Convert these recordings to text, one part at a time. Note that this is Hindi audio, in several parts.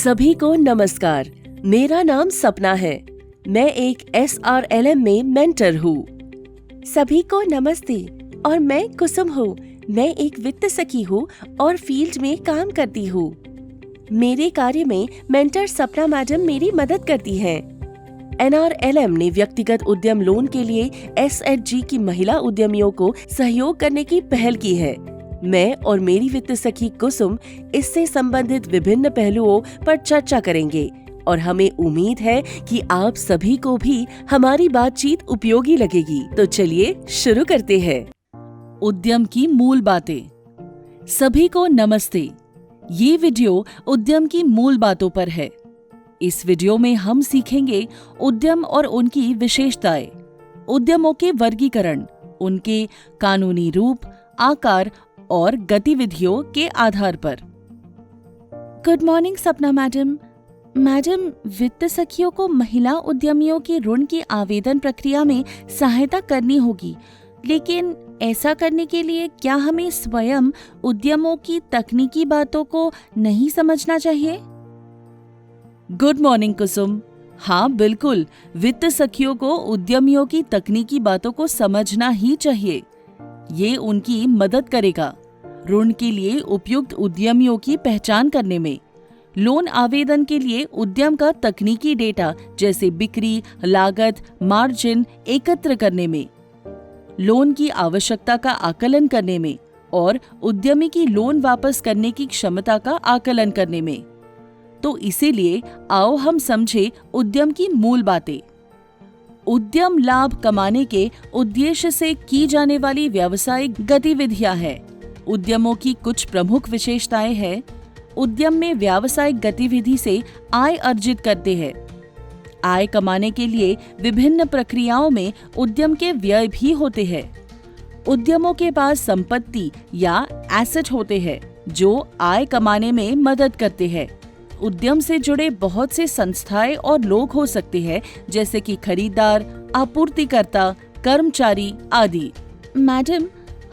सभी को नमस्कार। मेरा नाम सपना है। मैं एक SRLM में मेंटर हूँ। सभी को नमस्ते और मैं कुसुम हूँ। मैं एक वित्त सखी हूँ और फील्ड में काम करती हूँ। मेरे कार्य में मेंटर सपना मैडम मेरी मदद करती हैं। NRLM ने व्यक्तिगत उद्यम लोन के लिए SHG की महिला उद्यमियों को सहयोग करने की पहल की है। मैं और मेरी वित्त सखी कुसुम इससे संबंधित विभिन्न पहलुओं पर चर्चा करेंगे और हमें उम्मीद है कि आप सभी को भी हमारी बातचीत उपयोगी लगेगी। तो चलिए शुरू करते हैं। उद्यम की मूल बातें। सभी को नमस्ते। ये वीडियो उद्यम की मूल बातों पर है। इस वीडियो में हम सीखेंगे उद्यम और उनकी विशेषताएं, उद्यमों के वर्गीकरण, उनके कानूनी रूप, आकार और गतिविधियों के आधार पर। गुड मॉर्निंग सपना मैडम। मैडम, वित्त सखियों को महिला उद्यमियों के ऋण की आवेदन प्रक्रिया में सहायता करनी होगी, लेकिन ऐसा करने के लिए क्या हमें स्वयं उद्यमों की तकनीकी बातों को नहीं समझना चाहिए? गुड मॉर्निंग कुसुम। हाँ बिल्कुल, वित्त सखियों को उद्यमियों की तकनीकी बातों को समझना ही चाहिए। ये उनकी मदद करेगा ऋण के लिए उपयुक्त उद्यमियों की पहचान करने में, लोन आवेदन के लिए उद्यम का तकनीकी डेटा जैसे बिक्री, लागत, मार्जिन एकत्र करने में, लोन की आवश्यकता का आकलन करने में और उद्यमी की लोन वापस करने की क्षमता का आकलन करने में। तो इसीलिए आओ हम समझे उद्यम की मूल बातें। उद्यम लाभ कमाने के उद्देश्य से की जाने वाली व्यावसायिक गतिविधियां हैं। उद्यमों की कुछ प्रमुख विशेषताएं हैं। उद्यम में व्यावसायिक गतिविधि से आय अर्जित करते हैं। आय कमाने के लिए विभिन्न प्रक्रियाओं में उद्यम के व्यय भी होते हैं। उद्यमों के पास संपत्ति या एसेट होते हैं जो आय कमाने में मदद करते हैं। उद्यम से जुड़े बहुत से संस्थाएं और लोग हो सकते हैं, जैसे कि खरीदार, आपूर्तिकर्ता, कर्मचारी आदि। मैडम,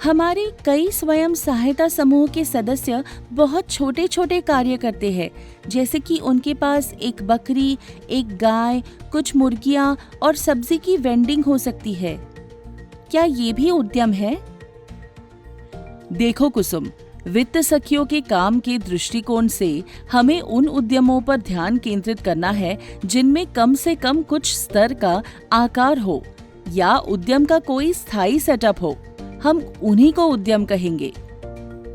हमारे कई स्वयं सहायता समूह के सदस्य बहुत छोटे छोटे कार्य करते हैं, जैसे कि उनके पास एक बकरी, एक गाय, कुछ मुर्गियां और सब्जी की वेंडिंग हो सकती है। क्या ये भी उद्यम है? देखो कुसुम, वित्त सखियों के काम के दृष्टिकोण से हमें उन उद्यमों पर ध्यान केंद्रित करना है जिनमें कम से कम कुछ स्तर का आकार हो या उद्यम का कोई स्थायी सेटअप हो। हम उन्हीं को उद्यम कहेंगे।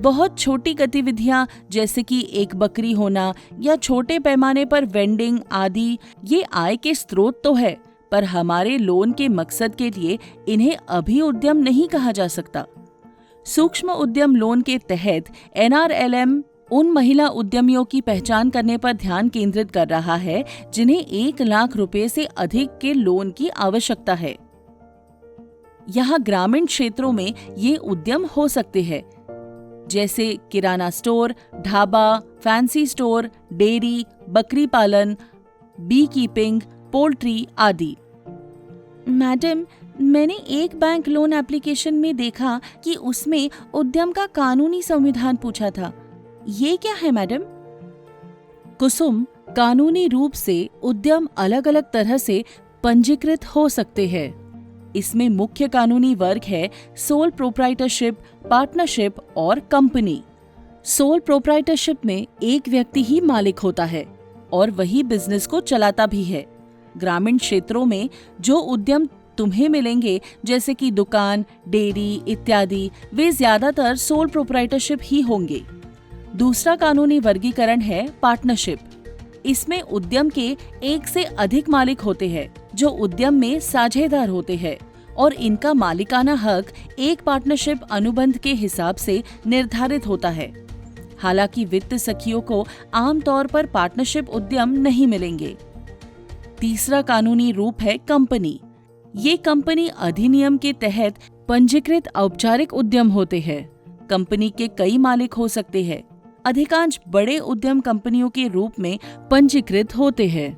बहुत छोटी गतिविधियां जैसे कि एक बकरी होना या छोटे पैमाने पर वेंडिंग आदि, ये आय के स्रोत तो है, पर हमारे लोन के मकसद के लिए इन्हें अभी उद्यम नहीं कहा जा सकता। सूक्ष्म उद्यम लोन के तहत NRLM उन महिला उद्यमियों की पहचान करने पर ध्यान केंद्रित कर रहा है जिन्हें 1 लाख रुपए से अधिक के लोन की आवश्यकता है। यहाँ ग्रामीण क्षेत्रों में ये उद्यम हो सकते हैं, जैसे किराना store, dhaba, fancy store, dairy, बकरी पालन, बी कीपिंग, पोल्ट्री आदि। मैडम, मैंने एक बैंक लोन एप्लीकेशन में देखा कि उसमें उद्यम का कानूनी संविधान पूछा था। ये क्या है मैडम? कुसुम, कानूनी रूप से उद्यम अलग अलग तरह से पंजीकृत हो सकते हैं। इसमें मुख्य कानूनी वर्ग है सोल प्रोप्राइटरशिप, पार्टनरशिप और कंपनी। सोल प्रोप्राइटरशिप में एक व्यक्ति ही मालिक होता है और वही बिजनेस को चलाता भी है। ग्रामीण क्षेत्रों में जो उद्यम तुम्हें मिलेंगे, जैसे कि दुकान, डेयरी इत्यादि, वे ज्यादातर सोल प्रोप्राइटरशिप ही होंगे। दूसरा कानूनी वर्गीकरण है पार्टनरशिप। इसमें उद्यम के एक से अधिक मालिक होते हैं जो उद्यम में साझेदार होते हैं और इनका मालिकाना हक एक पार्टनरशिप अनुबंध के हिसाब से निर्धारित होता है। हालांकि वित्त सखियों को आमतौर पर पार्टनरशिप उद्यम नहीं मिलेंगे। तीसरा कानूनी रूप है कंपनी। ये कंपनी अधिनियम के तहत पंजीकृत औपचारिक उद्यम होते हैं। कंपनी के कई मालिक हो सकते हैं। अधिकांश बड़े उद्यम कंपनियों के रूप में पंजीकृत होते हैं,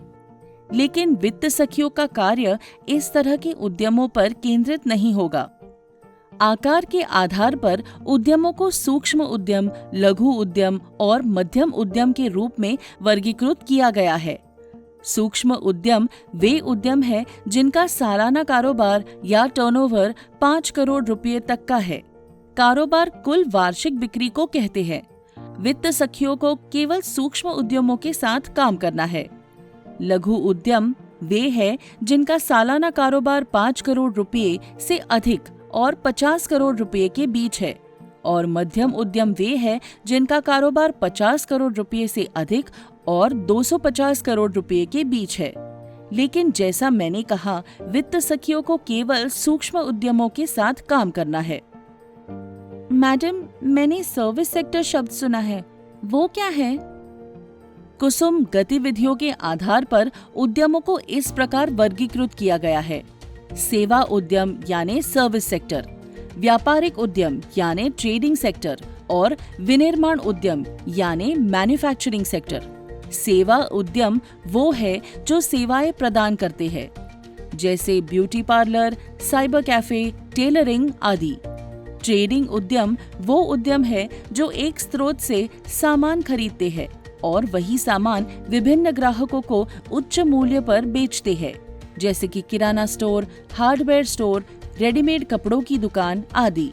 लेकिन वित्त सखियों का कार्य इस तरह के उद्यमों पर केंद्रित नहीं होगा। आकार के आधार पर उद्यमों को सूक्ष्म उद्यम, लघु उद्यम और मध्यम उद्यम के रूप में वर्गीकृत किया गया है। सूक्ष्म उद्यम वे उद्यम है जिनका सालाना कारोबार या टर्नओवर 5 करोड़ रुपए तक का है। कारोबार कुल वार्षिक बिक्री को कहते हैं। वित्त सखियों को केवल सूक्ष्म उद्यमों के साथ काम करना है। लघु उद्यम वे है जिनका सालाना कारोबार 5 करोड़ रुपए से अधिक और 50 करोड़ रुपए के बीच है, और मध्यम उद्यम वे है जिनका कारोबार 50 करोड़ रुपए से अधिक और 250 करोड़ रुपए के बीच है। लेकिन जैसा मैंने कहा, वित्त सखियों को केवल सूक्ष्म उद्यमों के साथ काम करना है। मैडम, मैंने सर्विस सेक्टर शब्द सुना है, वो क्या है? कुसुम, गतिविधियों के आधार पर उद्यमों को इस प्रकार वर्गीकृत किया गया है। सेवा उद्यम यानी सर्विस सेक्टर, व्यापारिक उद्यम यानी ट्रेडिंग सेक्टर और विनिर्माण उद्यम यानी मैन्युफैक्चरिंग सेक्टर। सेवा उद्यम वो है जो सेवाएं प्रदान करते हैं, जैसे beauty parlour, cyber cafe, tailoring आदि। ट्रेडिंग उद्यम वो उद्यम है जो एक स्रोत से सामान खरीदते हैं और वही सामान विभिन्न ग्राहकों को उच्च मूल्य पर बेचते हैं, जैसे कि किराना स्टोर, हार्डवेयर स्टोर, रेडीमेड कपड़ों की दुकान आदि।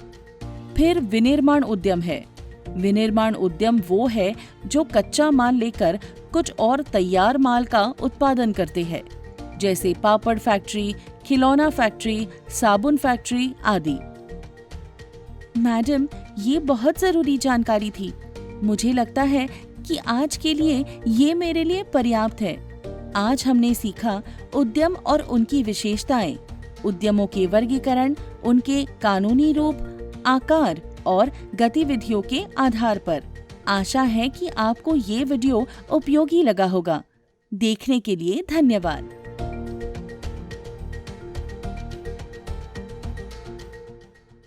फिर विनिर्माण उद्यम है। विनिर्माण उद्यम वो है जो कच्चा माल लेकर कुछ और तैयार माल का उत्पादन करते हैं, जैसे पापड़ फैक्ट्री, खिलौना फैक्ट्री, साबुन फैक्ट्री आदि। मैडम, ये बहुत जरूरी जानकारी थी। मुझे लगता है कि आज के लिए ये मेरे लिए पर्याप्त है। आज हमने सीखा उद्यम और उनकी विशेषताएं, उद्यमों के वर्गीकरण, उनके कानूनी रूप, आकार और गतिविधियों के आधार पर। आशा है कि आपको ये वीडियो उपयोगी लगा होगा। देखने के लिए धन्यवाद।